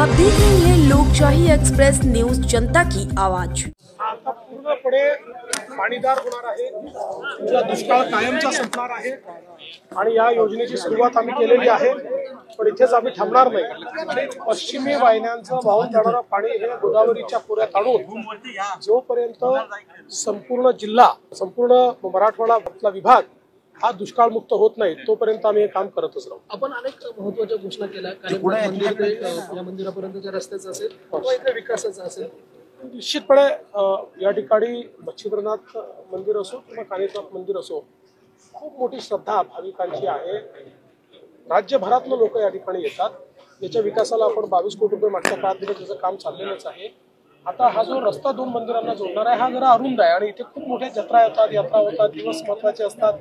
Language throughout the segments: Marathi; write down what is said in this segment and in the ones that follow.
आप देख रहे हैं लोकशाही एक्सप्रेस न्यूज, जनता की आवाज। आता पूर्णपणे पाणीदार होणार आहे, तुमचा दुष्काळ कायमचा संपणार आहे आणि या योजनेची सुरुवात आम्ही केलेली आहे। पण इथेच आम्ही थांबणार नाही। पश्चिमी वाहिन्यांचं वाहून जाणारं पाणी हे गोदावरीच्या खोऱ्यात आणून जोपर्यंत संपूर्ण जिल्हा, संपूर्ण मराठवाडा विभाग हा दुष्काळमुक्त होत नाही तोपर्यंत आम्ही हे काम करतच राहू। आपण अनेक महत्त्वाच्या घोषणा केल्या, या मंदिरापर्यंतच्या रस्त्याचं असेल किंवा इथे विकासाचं असेल। निश्चितपणे या ठिकाणी मच्छिंद्रनाथ मंदिर असो किंवा कानिफनाथ मंदिर असो, खूप मोठी श्रद्धा भाविकांची आहे। राज्यभरातून लोक या ठिकाणी येतात। याच्या विकासाला आपण 22 कोटी रुपये मागच्या काळात दिले, त्याचं काम चाललेलंच आहे। आता हा जो रस्ता दोन मंदिरांना जोडणार आहे हा जरा अरुंद आहे आणि इथे खूप मोठ्या जत्रा येतात, यात्रा होतात, दिवस महत्वाचे असतात,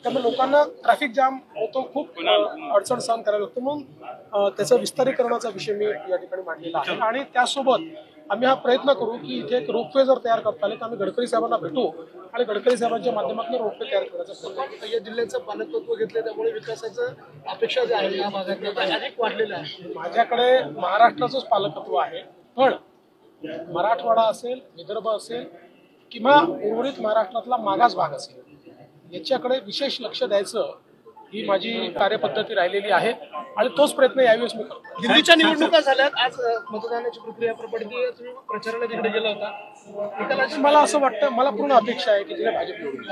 त्यामुळे लोकांना ट्रॅफिक जाम होतो, खूप अडचण सहन करायला लागतो। म्हणून त्याचं विस्तारीकरणाचा विषय मी या ठिकाणी मांडलेला आहे आणि त्यासोबत आम्ही हा प्रयत्न करू की इथे एक रोपवे जर तयार करता आले तर आम्ही गडकरी साहेबांना भेटू आणि गडकरी साहेबांच्या माध्यमातून रोपवे तयार करण्याचा प्रयत्न। या जिल्ह्याचं पालकत्व घेतलं त्यामुळे विकासाचं अपेक्षा जे आहे या भागात अधिक वाढलेलं आहे। माझ्याकडे महाराष्ट्राचंच पालकत्व आहे, पण मराठवाडा असेल, विदर्भ असेल किंवा उर्वरित महाराष्ट्रातला मागास भाग असेल, याच्याकडे विशेष लक्ष द्यायचं ही माझी कार्यपद्धती राहिलेली आहे आणि तोच प्रयत्न यावेळेस मी करतो। दिल्लीच्या निवडणुका झाल्यात, आज मतदानाची प्रक्रिया पडली, तुम्ही प्रचाराला तिकडे गेला होता। मला असं वाटतं, मला पूर्ण अपेक्षा आहे की तिथे भाजप निवडून येईल।